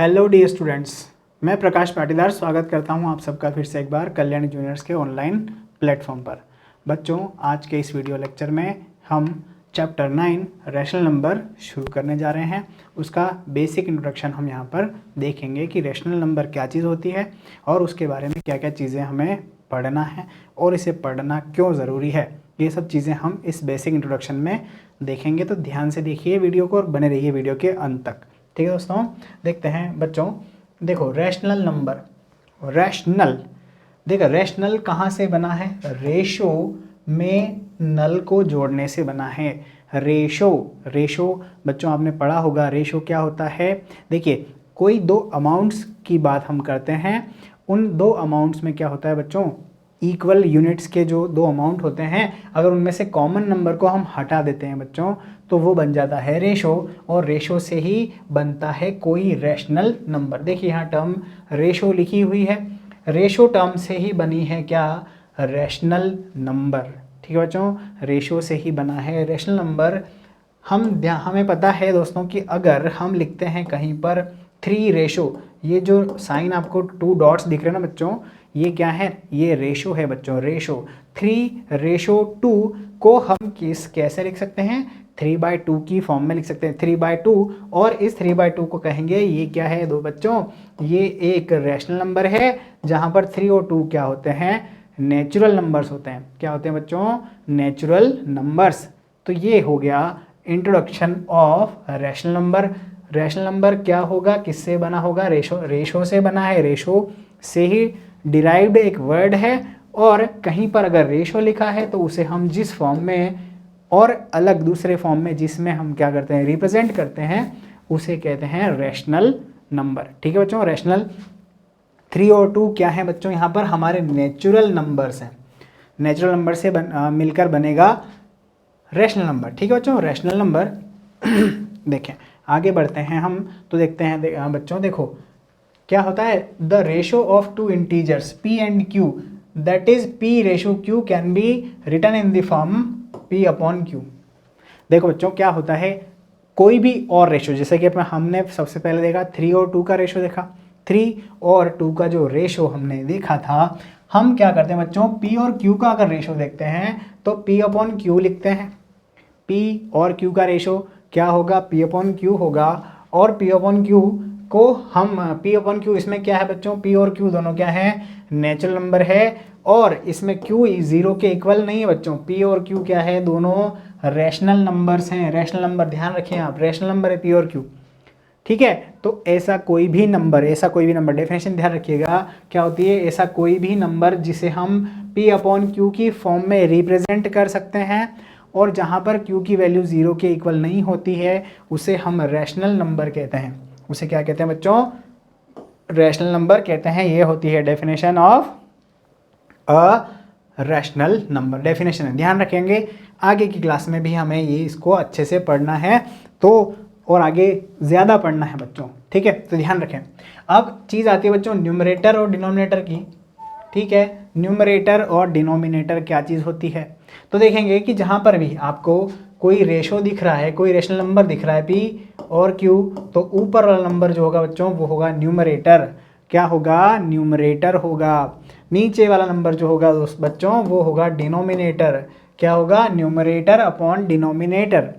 Hello dear students, मैं प्रकाश पाटीदार स्वागत करता हूं आप सबका फिर से एक बार कल्याण जूनियर्स के ऑनलाइन प्लेटफॉर्म पर। बच्चों, आज के इस वीडियो लेक्चर में हम चैप्टर 9 रैशनल नंबर शुरू करने जा रहे हैं। उसका बेसिक इंट्रोडक्शन हम यहाँ पर देखेंगे कि रैशनल नंबर क्या चीज़ होती है और उसके बारे में क्या क्या चीज़ें हमें पढ़ना है और इसे पढ़ना क्यों ज़रूरी है। ये सब चीज़ें हम इस बेसिक इंट्रोडक्शन में देखेंगे, तो ध्यान से देखिए वीडियो को और बने रहिए वीडियो के अंत तक। ठीक है दोस्तों, देखते हैं बच्चों। देखो रैशनल नंबर, रैशनल, देखो रैशनल कहाँ से बना है? रेशो में नल को जोड़ने से बना है। रेशो, रेशो बच्चों आपने पढ़ा होगा, रेशो क्या होता है? देखिए कोई दो अमाउंट्स की बात हम करते हैं, उन दो अमाउंट्स में क्या होता है बच्चों? इक्वल यूनिट्स के जो दो अमाउंट होते हैं, अगर उनमें से कॉमन नंबर को हम हटा देते हैं बच्चों, तो वो बन जाता है रेशो, और रेशो से ही बनता है कोई रैशनल नंबर। देखिए यहाँ टर्म रेशो लिखी हुई है, रेशो टर्म से ही बनी है क्या? Rational number. ठीक है बच्चों, रेशो से ही बना है रैशनल नंबर। हमें पता है दोस्तों कि अगर हम लिखते हैं कहीं पर 3 रेशो, ये जो साइन आपको 2 डॉट्स दिख रहे हैं ना बच्चों, ये क्या है? ये रेशो है बच्चों, रेशो। 3:2 को हम कैसे लिख सकते हैं? 3/2 की फॉर्म में लिख सकते हैं, 3/2। और इस 3/2 को कहेंगे ये क्या है दो बच्चों? ये एक रैशनल नंबर है, जहाँ पर 3 और 2 क्या होते हैं? नेचुरल नंबर्स होते हैं। क्या होते हैं बच्चों? Natural numbers. तो ये हो गया introduction of rational number. Rational number क्या होगा, किससे बना होगा? रेशो, रेशो से बना है। रेशो से ही डिराइव्ड एक वर्ड है, और कहीं पर अगर रेशो लिखा है तो उसे हम जिस फॉर्म में और अलग दूसरे फॉर्म में जिसमें हम क्या करते हैं? रिप्रेजेंट करते हैं, उसे कहते हैं रैशनल नंबर। ठीक है बच्चों, रैशनल। 3 और 2 क्या है बच्चों? यहाँ पर हमारे नेचुरल नंबर्स हैं। नेचुरल नंबर से मिलकर बनेगा रैशनल नंबर। ठीक है बच्चों, रैशनल नंबर। देखें आगे बढ़ते हैं हम, तो देखते हैं बच्चों, देखो क्या होता है? The ratio of two integers p and q, that is p ratio q can be written in the form p/q। देखो बच्चों क्या होता है, कोई भी और रेशो, जैसे कि हमने सबसे पहले देखा 3 और 2 का रेशो देखा, 3 और 2 का जो रेशो हमने देखा था, हम क्या करते हैं बच्चों? p और q का अगर रेशो देखते हैं तो p/q लिखते हैं। p और q का रेशो क्या होगा? p/q होगा, और p/q को हम p/q, इसमें क्या है बच्चों? p और q दोनों क्या है? नेचुरल नंबर है, और इसमें q 0 के इक्वल नहीं है बच्चों। p और q क्या है? दोनों रैशनल नंबर्स हैं। रैशनल नंबर ध्यान रखें आप, रैशनल नंबर है p और q। ठीक है, तो ऐसा कोई भी नंबर, डेफिनेशन ध्यान रखिएगा क्या होती है? ऐसा कोई भी नंबर जिसे हम p/q की फॉर्म में रिप्रेजेंट कर सकते हैं, और जहाँ पर q की वैल्यू 0 के इक्वल नहीं होती है, उसे हम रैशनल नंबर कहते हैं। उसे क्या कहते हैं बच्चों? रैशनल नंबर कहते हैं। ये होती है definition of a rational number. Definition है, ध्यान रखेंगे। आगे की क्लास में भी हमें ये इसको अच्छे से पढ़ना है, तो और आगे ज़्यादा पढ़ना है बच्चों। ठीक है, तो ध्यान रखें। अब चीज़ आती है बच्चों न्यूमरेटर और डिनोमिनेटर की। ठीक है, न्यूमरेटर और डिनोमिनेटर क्या चीज़ होती है? तो देखेंगे कि जहाँ पर भी आपको कोई रेशो दिख रहा है, कोई रेशनल नंबर दिख रहा है p और q, तो ऊपर वाला नंबर जो होगा बच्चों वो होगा न्यूमरेटर। क्या होगा? न्यूमरेटर होगा। नीचे वाला नंबर जो होगा बच्चों वो होगा डिनोमिनेटर। क्या होगा? Numerator upon denominator.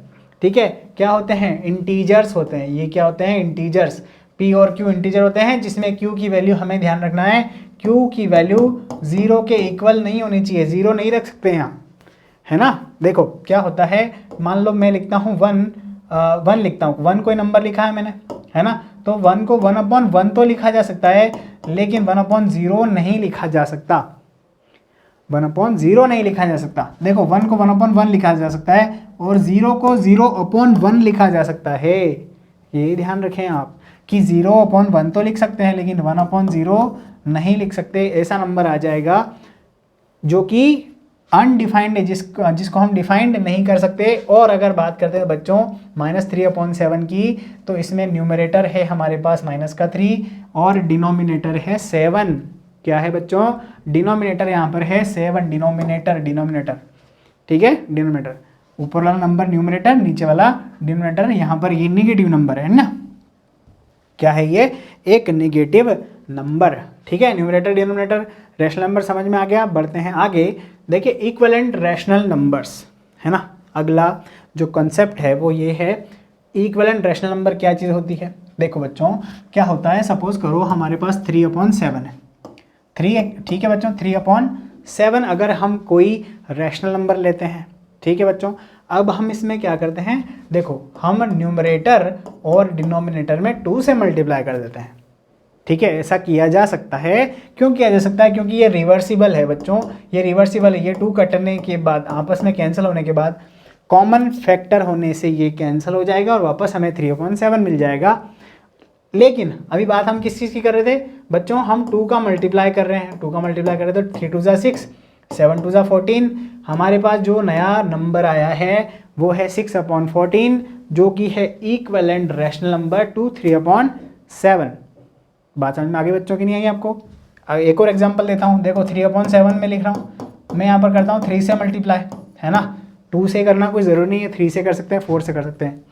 ठीक है, क्या होते हैं? इंटीजर्स होते हैं। ये क्या होते हैं? इंटीजर्स। p और q इंटीजर होते हैं, जिसमें q की वैल्यू हमें ध्यान रखना है, q की वैल्यू 0 के इक्वल नहीं होनी चाहिए। 0 नहीं रख सकते यहाँ, है ना। देखो क्या होता है, मान लो मैं लिखता हूँ 1 लिखता हूँ, 1 कोई नंबर लिखा है मैंने, है ना, तो 1 को 1/1 तो लिखा जा सकता है, लेकिन 1/0 नहीं लिखा जा सकता। 1/0 नहीं लिखा जा सकता। देखो 1 को 1/1 लिखा जा सकता है, और 0 को 0/1 लिखा जा सकता है। ये ध्यान रखें आप कि 0/1 तो लिख सकते हैं, लेकिन 1/0 नहीं लिख सकते। ऐसा नंबर आ जाएगा जो कि अनडिफाइंड है, जिसको हम डिफाइंड नहीं कर सकते। और अगर बात करते हैं बच्चों -3/7 की, तो इसमें न्यूमरेटर है हमारे पास -3 और डिनोमिनेटर है 7। क्या है बच्चों? डिनोमिनेटर यहाँ पर है 7। डिनोमिनेटर। ठीक है, डिनोमिनेटर। ऊपर वाला नंबर न्यूमरेटर, नीचे वाला डिनोमिनेटर। यहाँ पर ये निगेटिव नंबर है ना। क्या है ये? एक नेगेटिव नंबर। ठीक है, न्यूमरेटर डिनोमिनेटर रैशनल नंबर समझ में आ गया। बढ़ते हैं आगे। देखिए इक्विवेलेंट रैशनल नंबर्स है ना, अगला जो कॉन्सेप्ट है वो ये है इक्विवेलेंट रैशनल नंबर क्या चीज़ होती है। देखो बच्चों क्या होता है, सपोज करो हमारे पास 3/7 है। 3 ठीक है बच्चों, 3/7 अगर हम कोई रैशनल नंबर लेते हैं। ठीक है बच्चों, अब हम इसमें क्या करते हैं, देखो हम न्यूमरेटर और डिनोमिनेटर में 2 से मल्टीप्लाई कर देते हैं। ठीक है, ऐसा किया जा सकता है। क्यों किया जा सकता है, क्योंकि ये रिवर्सिबल है बच्चों, ये रिवर्सिबल है। ये 2 कटने के बाद आपस में कैंसिल होने के बाद कॉमन फैक्टर होने से ये कैंसिल हो जाएगा और वापस हमें 3/7 मिल जाएगा। लेकिन अभी बात हम किस चीज़ की कर रहे थे बच्चों, हम 2 का मल्टीप्लाई कर रहे हैं। 2 का मल्टीप्लाई कर रहे हैं तो 3 2 6, 7 2 14। हमारे पास जो नया नंबर आया है वो है 6/14, जो कि है इक्विवेलेंट रैशनल नंबर टू 3/7। बात समझ में आगे बच्चों की नहीं आई आपको। एक और एग्जांपल देता हूँ। देखो 3/7 में लिख रहा हूँ, मैं यहाँ पर करता हूँ 3 से मल्टीप्लाई, है ना। 2 से करना कोई ज़रूरी नहीं है, 3 से कर सकते हैं, 4 से कर सकते हैं।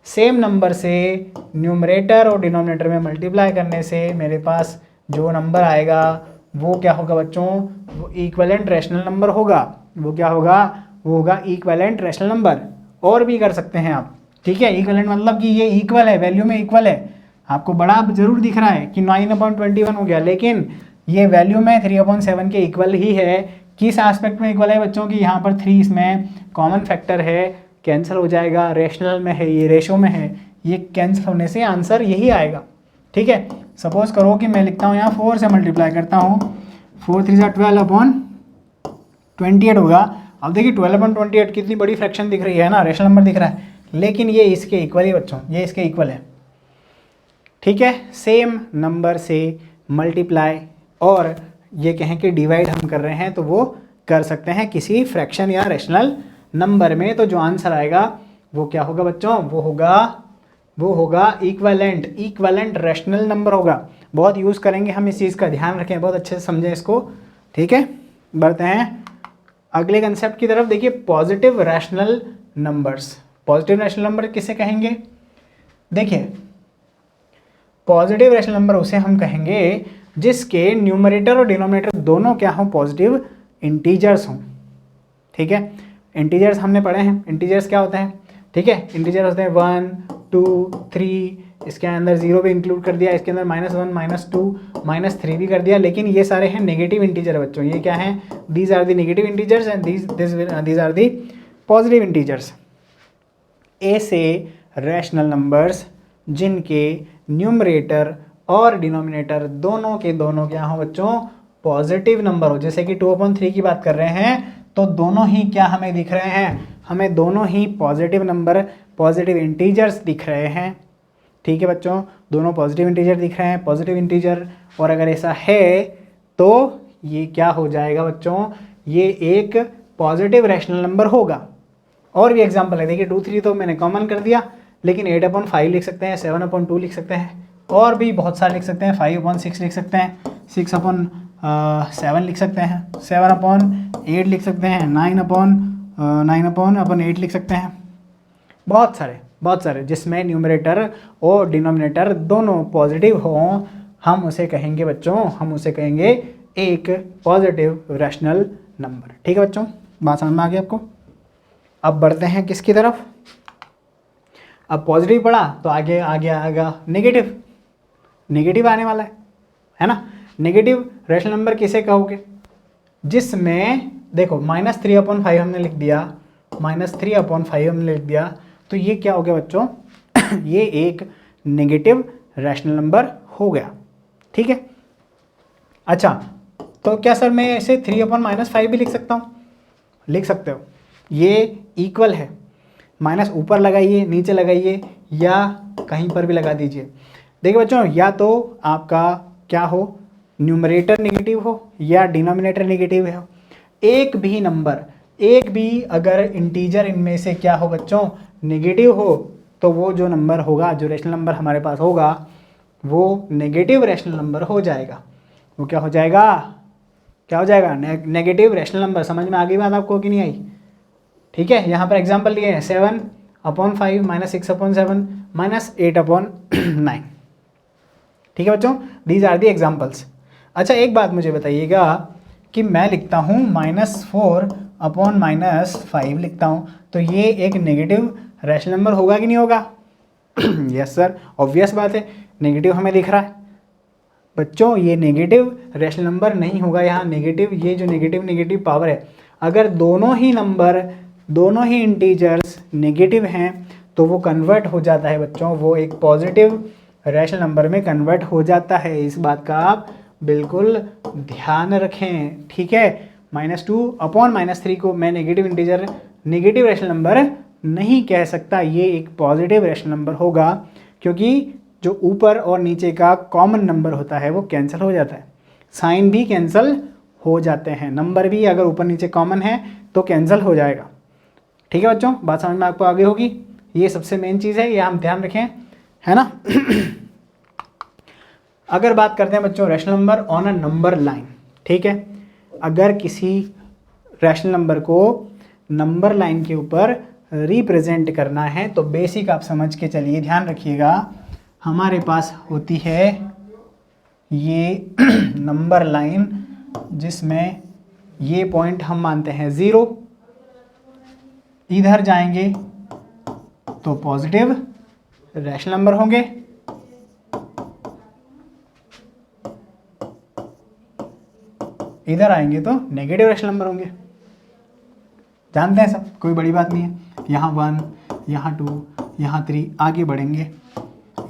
सेम नंबर से न्यूमरेटर और डिनोमिनेटर में मल्टीप्लाई करने से मेरे पास जो नंबर आएगा वो क्या होगा बच्चों, वो इक्विवेलेंट रैशनल नंबर होगा। वो क्या होगा, वो होगा इक्विवेलेंट रैशनल नंबर। और भी कर सकते हैं आप। ठीक है, इक्विवेलेंट मतलब कि ये इक्वल है, वैल्यू में इक्वल है। आपको बड़ा जरूर दिख रहा है कि 9/21 हो गया, लेकिन ये वैल्यू में 3/7 के इक्वल ही है। किस एस्पेक्ट में इक्वल है बच्चों की, यहाँ पर 3 इसमें कॉमन फैक्टर है, कैंसिल हो जाएगा। रैशनल में है, ये रेशो में है, ये कैंसिल होने से आंसर यही आएगा। ठीक है, सपोज करो कि मैं लिखता हूँ यहाँ 4 से मल्टीप्लाई करता हूँ, 4 3 12/28 होगा। अब देखिए 12/28 कितनी बड़ी फ्रैक्शन दिख रही है ना, रैशनल नंबर दिख रहा है, लेकिन ये इसके इक्वल ही बच्चों, ये इसके इक्वल है। ठीक है, सेम नंबर से मल्टीप्लाई और ये कहें कि डिवाइड हम कर रहे हैं तो वो कर सकते हैं किसी फ्रैक्शन या रैशनल नंबर में। तो जो आंसर आएगा वो क्या होगा बच्चों, वो होगा इक्विवेलेंट रैशनल नंबर होगा। बहुत यूज़ करेंगे हम इस चीज़ का, ध्यान रखें, बहुत अच्छे से समझें इसको। ठीक है, बढ़ते हैं अगले कंसेप्ट की तरफ। देखिए positive rational numbers. Positive rational number किसे कहेंगे, देखिए पॉजिटिव रैशनल नंबर उसे हम कहेंगे जिसके न्यूमरेटर और डिनोमिनेटर दोनों क्या हों, पॉजिटिव इंटीजर्स हों। ठीक है, इंटीजर्स हमने पढ़े हैं, इंटीजर्स क्या होते हैं। ठीक है, इंटीजर होते हैं 1 2 3, इसके अंदर 0 भी इंक्लूड कर दिया, इसके अंदर -1 -2 -3 भी कर दिया, लेकिन ये सारे हैं नेगेटिव इंटीजर बच्चों। ये क्या हैं, these are the negative integers and these are the positive integers. ऐसे रैशनल नंबर्स जिनके न्यूमरेटर और डिनोमिनेटर दोनों के दोनों क्या हो बच्चों, पॉजिटिव नंबर हो। जैसे कि 2/3 की बात कर रहे हैं तो दोनों ही क्या हमें दिख रहे हैं, हमें दोनों ही पॉजिटिव नंबर, पॉजिटिव इंटीजर्स दिख रहे हैं। ठीक है बच्चों, दोनों पॉजिटिव इंटीजर दिख रहे हैं, पॉजिटिव इंटीजर। और अगर ऐसा है तो ये क्या हो जाएगा बच्चों, ये एक पॉजिटिव रैशनल नंबर होगा। और भी एग्जाम्पल है, देखिए 2 3 तो मैंने कॉमन कर दिया, लेकिन 8/5 लिख सकते हैं, 7/2 लिख सकते हैं, और भी बहुत सारे लिख सकते हैं। 5/6 लिख सकते हैं, 6/7 लिख सकते हैं, 7/8 लिख सकते हैं, 9/8 लिख सकते हैं। बहुत सारे जिसमें न्यूमरेटर और डिनोमिनेटर दोनों पॉजिटिव हों, हम उसे कहेंगे बच्चों, हम उसे कहेंगे एक पॉजिटिव रैशनल नंबर। ठीक है बच्चों, बात समझ में आ गई आपको। अब बढ़ते हैं किसकी तरफ, अब पॉजिटिव पढ़ा तो आगे आएगा नेगेटिव आने वाला है ना। नेगेटिव रैशनल नंबर किसे कहोगे, जिसमें देखो -3/5 हमने लिख दिया, -3/5 हमने लिख दिया, तो ये क्या हो गया बच्चों ये एक नेगेटिव रैशनल नंबर हो गया। ठीक है, अच्छा तो क्या सर मैं इसे 3/-5 भी लिख सकता हूँ, लिख सकते हो। ये इक्वल है, माइनस ऊपर लगाइए, नीचे लगाइए, या कहीं पर भी लगा दीजिए। देखिए बच्चों, या तो आपका क्या हो, न्यूमरेटर नेगेटिव हो या डिनोमिनेटर नेगेटिव हो। एक भी नंबर, एक भी अगर इंटीजर इनमें से क्या हो बच्चों, नेगेटिव हो, तो वो जो नंबर होगा, जो रैशनल नंबर हमारे पास होगा, वो नेगेटिव रैशनल नंबर हो जाएगा। वो क्या हो जाएगा, क्या हो जाएगा, नेगेटिव रैशनल नंबर। समझ में आ गई बात आपको कि नहीं आई। ठीक है, यहाँ पर एग्जाम्पल लिए हैं 7/5 -6/7 -8/9। ठीक है बच्चों, दीज आर दी एग्जाम्पल्स। अच्छा एक बात मुझे बताइएगा कि मैं लिखता हूँ -4/-5 लिखता हूँ, तो ये एक नेगेटिव रैशनल नंबर होगा कि नहीं होगा? यस सर, ऑब्वियस बात है, नेगेटिव हमें दिख रहा है। बच्चों ये नेगेटिव रैशनल नंबर नहीं होगा, यहाँ नेगेटिव, ये जो नेगेटिव पावर है, अगर दोनों ही नंबर, दोनों ही इंटीजर्स नेगेटिव हैं तो वो कन्वर्ट हो जाता है बच्चों, वो एक पॉजिटिव रैशनल नंबर में कन्वर्ट हो जाता है। इस बात का आप बिल्कुल ध्यान रखें, ठीक है। -2/-3 को मैं negative integer, negative rational number नहीं कह सकता, ये एक पॉजिटिव रैशनल नंबर होगा, क्योंकि जो ऊपर और नीचे का कॉमन नंबर होता है वो कैंसिल हो जाता है, साइन भी कैंसिल हो जाते हैं, नंबर भी अगर ऊपर नीचे कॉमन है तो कैंसिल हो जाएगा। ठीक है बच्चों, बात समझ में आपको आगे होगी, ये सबसे मेन चीज़ है, ये हम ध्यान रखें, है ना। अगर बात करते हैं बच्चों rational number on a number line, ठीक है, अगर किसी रैशनल नंबर को नंबर लाइन के ऊपर रिप्रेजेंट करना है तो बेसिक आप समझ के चलिए, ध्यान रखिएगा, हमारे पास होती है ये नंबर लाइन जिसमें ये पॉइंट हम मानते हैं 0, इधर जाएंगे तो पॉजिटिव रैशनल नंबर होंगे, इधर आएंगे तो नेगेटिव रैशनल नंबर होंगे, जानते हैं सब, कोई बड़ी बात नहीं है। यहाँ 1, यहाँ 2, यहाँ 3, आगे बढ़ेंगे,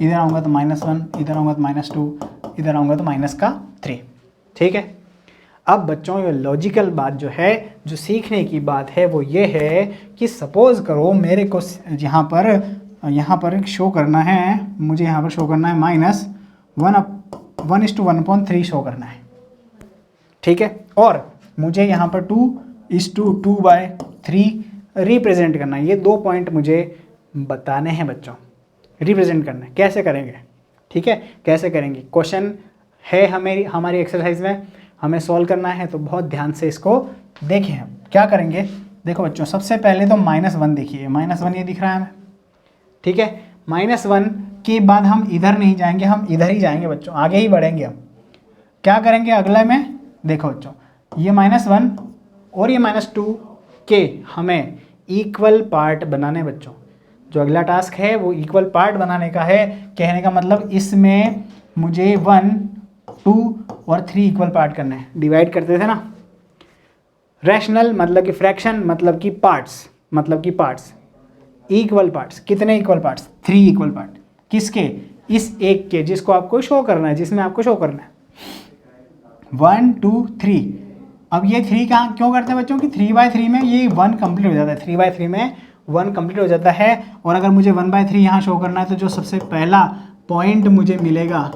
इधर आऊँगा तो -1, इधर आऊँगा तो -2, इधर आऊँगा तो -3, ठीक है। अब बच्चों ये लॉजिकल बात जो है, जो सीखने की बात है वो ये है कि सपोज करो मेरे को यहाँ पर शो करना है, मुझे यहाँ पर शो करना है -1/3 शो करना है, ठीक है, और मुझे यहाँ पर 2:2/3 रिप्रेजेंट करना है। ये 2 पॉइंट मुझे बताने हैं बच्चों, रिप्रेजेंट करना है, कैसे करेंगे, ठीक है, कैसे करेंगे, क्वेश्चन है हमारी एक्सरसाइज में, हमें सॉल्व करना है, तो बहुत ध्यान से इसको देखें। हम क्या करेंगे, देखो बच्चों, सबसे पहले तो -1 देखिए, -1 ये दिख रहा है हमें, ठीक है, -1 के बाद हम इधर नहीं जाएंगे, हम इधर ही जाएंगे बच्चों, आगे ही बढ़ेंगे। हम क्या करेंगे अगले में, देखो बच्चों, ये -1 और ये -2 के हमें इक्वल पार्ट बनाने बच्चों, जो अगला टास्क है वो इक्वल पार्ट बनाने का है। कहने का मतलब इसमें मुझे 1, 2 और 3 इक्वल पार्ट करने हैं, डिवाइड करते थे ना, रैशनल मतलब कि फ्रैक्शन मतलब कि पार्ट्स, मतलब कि पार्ट्स, इक्वल पार्ट्स, कितने इक्वल पार्ट्स, 3 इक्वल पार्ट, किसके, इस एक के, जिसको आपको शो करना है, जिसमें आपको शो करना है 1, 2, 3। अब ये 3 कहाँ क्यों करते हैं बच्चों कि 3/3 में ये 1 कंप्लीट हो जाता है, 3/3 में 1 कंप्लीट हो जाता है, और अगर मुझे 1/3 यहाँ शो करना है तो जो सबसे पहला पॉइंट मुझे मिलेगा,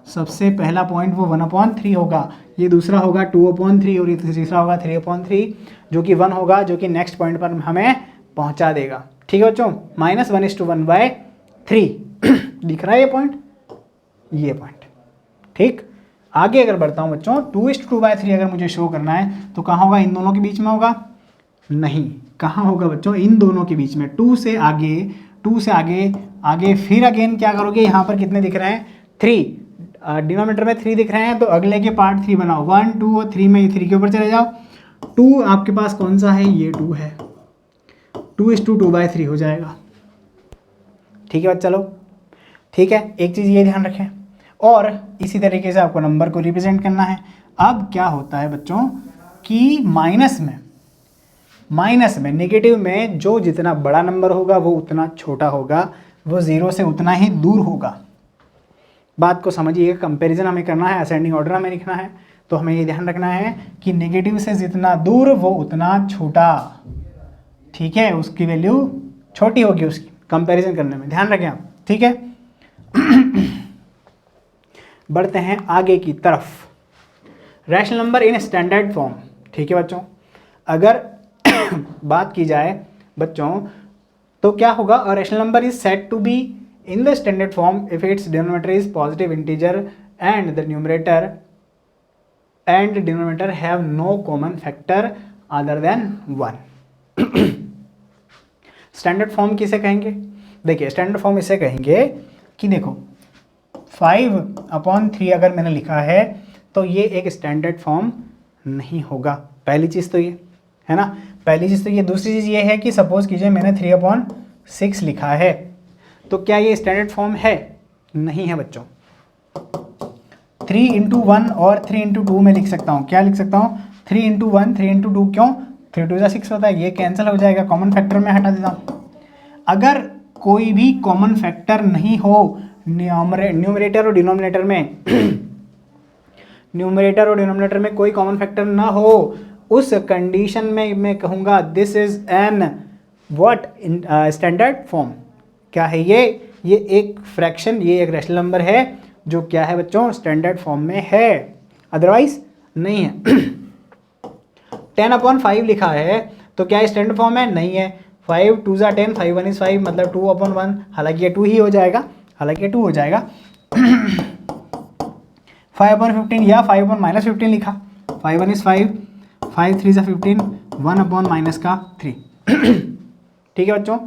सबसे पहला पॉइंट वो 1/3 होगा, ये दूसरा होगा 2/3 और ये तीसरा होगा 3/3, जो कि 1 होगा, जो कि नेक्स्ट पॉइंट पर हमें पहुंचा देगा। ठीक है बच्चों, -1:1/3 दिख रहा है ये पॉइंट, ठीक। आगे अगर बढ़ता हूं बच्चों, 2:2/3 अगर मुझे शो करना है तो कहाँ होगा, इन दोनों के बीच में होगा, नहीं, कहाँ होगा बच्चों, इन दोनों के बीच में, 2 से आगे फिर अगेन क्या करोगे, यहाँ पर कितने दिख रहे हैं, 3, डिनोमिनेटर में 3 दिख रहे हैं, तो अगले के पार्ट 3 बनाओ, 1, 2 और 3 में 3 के ऊपर चले जाओ, 2 आपके पास कौन सा है, ये 2 है, 2:2/3 हो जाएगा। ठीक है बच्चा लोग, ठीक है, एक चीज़ ये ध्यान रखें, और इसी तरीके से आपको नंबर को रिप्रेजेंट करना है। अब क्या होता है बच्चों कि माइनस में नेगेटिव में जो जितना बड़ा नंबर होगा वो उतना छोटा होगा, वो 0 से उतना ही दूर होगा। बात को समझिएगा, कंपैरिजन हमें करना है, असेंडिंग ऑर्डर हमें लिखना है, तो हमें ये ध्यान रखना है कि नेगेटिव से जितना दूर वो उतना छोटा, ठीक है, उसकी वैल्यू छोटी होगी उसकी, कंपैरिजन करने में ध्यान रखें आप, ठीक है। बढ़ते हैं आगे की तरफ, rational number in standard form, ठीक है बच्चों, अगर बात की जाए बच्चों तो क्या होगा, a rational number is said to be in the standard form if its denominator is positive integer and the numerator and denominator have no common factor other than 1। Standard form किसे कहेंगे, देखिए स्टैंडर्ड फॉर्म इसे कहेंगे कि देखो 5/3 अगर मैंने लिखा है तो ये एक स्टैंडर्ड फॉर्म नहीं होगा। पहली चीज़ तो ये है ना, पहली चीज़ तो ये। दूसरी चीज़ ये है कि सपोज कीजिए मैंने 3/6 लिखा है, तो क्या ये स्टैंडर्ड फॉर्म है? नहीं है बच्चों। 3/1 और 3/2 में लिख सकता हूँ। क्या लिख सकता हूँ? 3/1 3/2। क्यों? 3 2 6 होता है, ये कैंसिल हो जाएगा, कॉमन फैक्टर में हटा देता हूँ। अगर कोई भी कॉमन फैक्टर नहीं हो न्यूमरेटर और डिनोमिनेटर में न्यूमरेटर और डिनोमिनेटर में कोई कॉमन फैक्टर ना हो, उस कंडीशन में मैं कहूँगा this is an what standard form. क्या है ये एक फ्रैक्शन, ये एक रैशनल नंबर है जो क्या है बच्चों? स्टैंडर्ड फॉर्म में है, अदरवाइज नहीं है। 10/5 लिखा है तो क्या स्टैंडर्ड फॉर्म है? नहीं है। 5 2 ज़ा 10, 5 1 is 5, मतलब 2/1, हालांकि ये 2 ही हो जाएगा, हालांकि ये 2 हो जाएगा। 5/15 या 5/-15 लिखा, 5 1 is 5, 5 3 ज़ा 15, 1/-3। ठीक है बच्चों,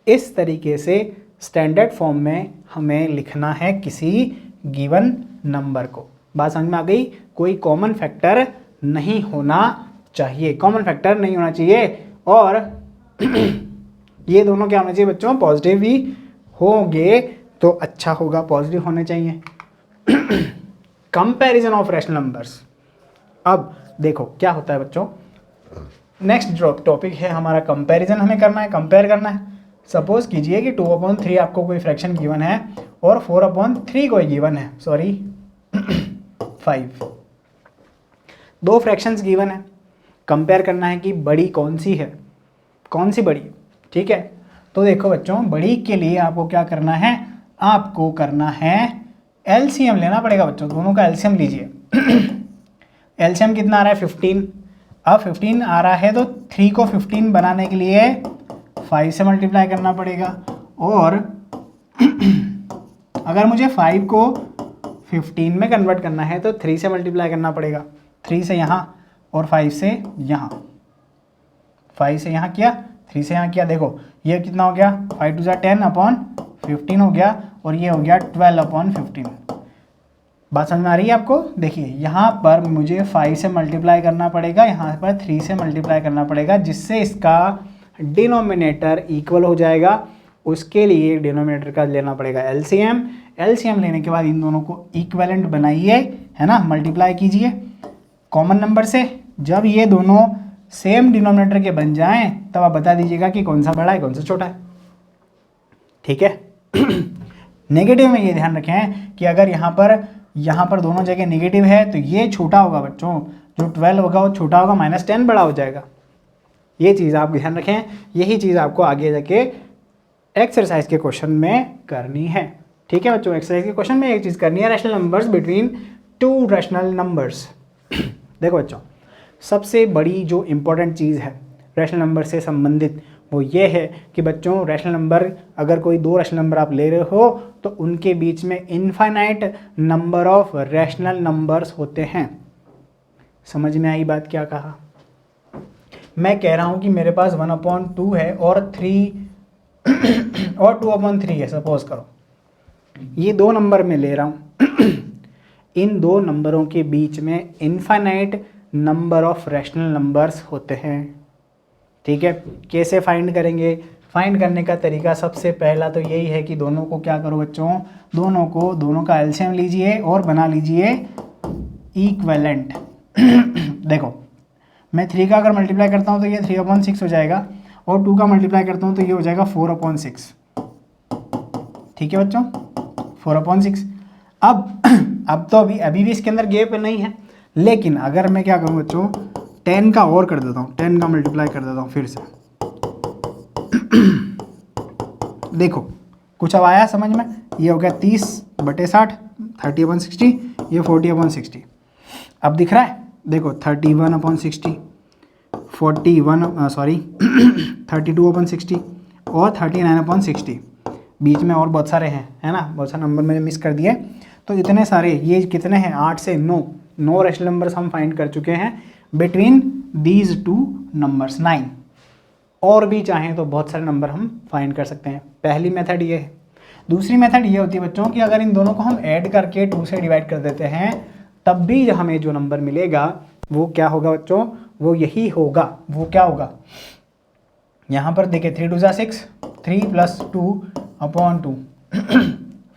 इस तरीके से स्टैंडर्ड फॉर्म में हमें लिखना है किसी गिवन नंबर को। बात समझ में आ गई? कोई कॉमन फैक्टर नहीं होना चाहिए, कॉमन फैक्टर नहीं होना चाहिए, और ये दोनों क्या होना चाहिए बच्चों? पॉजिटिव भी होंगे तो अच्छा होगा, पॉजिटिव होने चाहिए। Comparison of rational numbers. अब देखो क्या होता है बच्चों, नेक्स्ट टॉपिक है हमारा कंपैरिजन। हमें करना है, कंपेयर करना है। सपोज कीजिए कि 2/3 आपको कोई फ्रैक्शन गिवन है और 4/3 कोई गिवन है, सॉरी 5, दो फ्रैक्शंस गिवन है। कंपेयर करना है कि बड़ी कौन सी है, कौन सी बड़ी। ठीक है, तो देखो बच्चों, बड़ी के लिए आपको क्या करना है? आपको करना है एलसीएम लेना पड़ेगा बच्चों, दोनों का एलसीएम लीजिए। एलसीएम कितना आ रहा है? 15। अब 15 आ रहा है तो 3 को 15 बनाने के लिए 5 से मल्टीप्लाई करना पड़ेगा, और अगर मुझे 5 को 15 में कन्वर्ट करना है तो 3 से मल्टीप्लाई करना पड़ेगा। 3 से यहाँ और 5 से यहाँ, 5 से यहाँ किया, 3 से यहाँ किया। देखो ये कितना हो गया? 5 2 ज़ा 10/15 हो गया, और ये हो गया 12/15। बात समझ में आ रही है आपको? देखिए यहाँ पर मुझे 5 से मल्टीप्लाई करना पड़ेगा, यहाँ पर 3 से मल्टीप्लाई करना पड़ेगा, जिससे इसका डिनोमिनेटर इक्वल हो जाएगा। उसके लिए डिनोमिनेटर का लेना पड़ेगा एलसीएम। एलसीएम लेने के बाद इन दोनों को इक्विवेलेंट बनाइए, है ना, मल्टीप्लाई कीजिए कॉमन नंबर से। जब ये दोनों सेम डिनोमिनेटर के बन जाएं तब आप बता दीजिएगा कि कौन सा बड़ा है कौन सा छोटा है। ठीक है। नेगेटिव में ये ध्यान रखें कि अगर यहाँ पर दोनों जगह नेगेटिव है तो ये छोटा होगा बच्चों, जो 12 होगा वो छोटा होगा, -10 बड़ा हो जाएगा। ये चीज़ आप ध्यान रखें, यही चीज़ आपको आगे जाके एक्सरसाइज के क्वेश्चन में करनी है। ठीक है बच्चों, एक्सरसाइज के क्वेश्चन में एक चीज़ करनी है, rational numbers between 2 rational numbers. देखो बच्चों, सबसे बड़ी जो इम्पोर्टेंट चीज़ है रैशनल नंबर से संबंधित वो ये है कि बच्चों रैशनल नंबर, अगर कोई 2 रैशनल नंबर आप ले रहे हो तो उनके बीच में infinite number of rational numbers होते हैं। समझ में आई बात? क्या कहा? मैं कह रहा हूँ कि मेरे पास 1/2 है और 3 और 2/3 है, सपोज करो ये 2 नंबर में ले रहा हूँ। इन 2 नंबरों के बीच में infinite number of rational numbers होते हैं। ठीक है, कैसे फाइंड करेंगे? फाइंड करने का तरीका सबसे पहला तो यही है कि दोनों को क्या करो बच्चों, दोनों का एलसीएम लीजिए और बना लीजिए इक्विवेलेंट। देखो मैं 3 का अगर मल्टीप्लाई करता हूँ तो ये 3/6 हो जाएगा, और 2 का मल्टीप्लाई करता हूँ तो ये हो जाएगा 4/6। ठीक है बच्चों, 4/6। अब तो अभी भी इसके अंदर गैप नहीं है, लेकिन अगर मैं क्या करूँ बच्चों, 10 का और कर देता हूँ, 10 का मल्टीप्लाई कर देता हूँ फिर से। देखो कुछ अब आया समझ में? ये हो गया 30/60, 30/60, ये 40/60। अब दिख रहा है? देखो 31/60, 32/60 और 39/60। बीच में और बहुत सारे हैं, है ना, बहुत सारे नंबर मैंने मिस कर दिए। तो इतने सारे, ये कितने हैं? 8 से 9 रैशनल नंबर्स हम फाइंड कर चुके हैं बिटवीन दीज 2 नंबर्स, 9। और भी चाहें तो बहुत सारे नंबर हम फाइंड कर सकते हैं। पहली मेथड ये है। दूसरी मेथड ये होती है बच्चों कि अगर इन दोनों को हम ऐड करके 2 से डिवाइड कर देते हैं तब भी हमें जो नंबर मिलेगा वो क्या होगा बच्चों, वो यही होगा। वो क्या होगा, यहाँ पर देखिए 3 2 जा 6, 3 + 2/2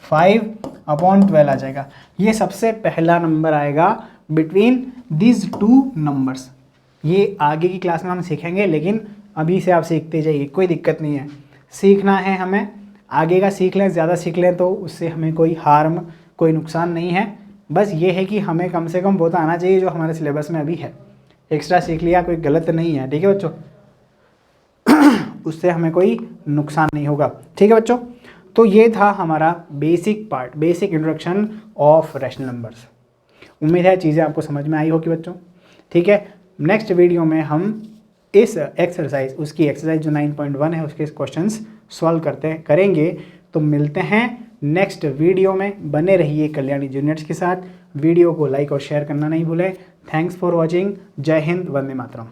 5/12 आ जाएगा। ये सबसे पहला नंबर आएगा बिटवीन दिस 2 नंबर्स। ये आगे की क्लास में हम सीखेंगे, लेकिन अभी से आप सीखते जाइए, कोई दिक्कत नहीं है। सीखना है हमें, आगे का सीख लें, ज़्यादा सीख लें तो उससे हमें कोई हार्म, कोई नुकसान नहीं है। बस ये है कि हमें कम से कम वो तो आना चाहिए जो हमारे सिलेबस में अभी है। एक्स्ट्रा सीख लिया कोई गलत नहीं है, ठीक है बच्चों। उससे हमें कोई नुकसान नहीं होगा, ठीक है बच्चों। तो ये था हमारा basic part, basic introduction of rational numbers. उम्मीद है चीज़ें आपको समझ में आई होगी बच्चों, ठीक है। नेक्स्ट वीडियो में हम इस एक्सरसाइज, उसकी एक्सरसाइज जो 9.1 है उसके क्वेश्चंस सॉल्व करेंगे। तो मिलते हैं नेक्स्ट वीडियो में। बने रहिए कल्याणी जूनियर्स के साथ। वीडियो को लाइक और शेयर करना नहीं भूलें। Thanks for watching. जय हिंद, वंदे मातरम।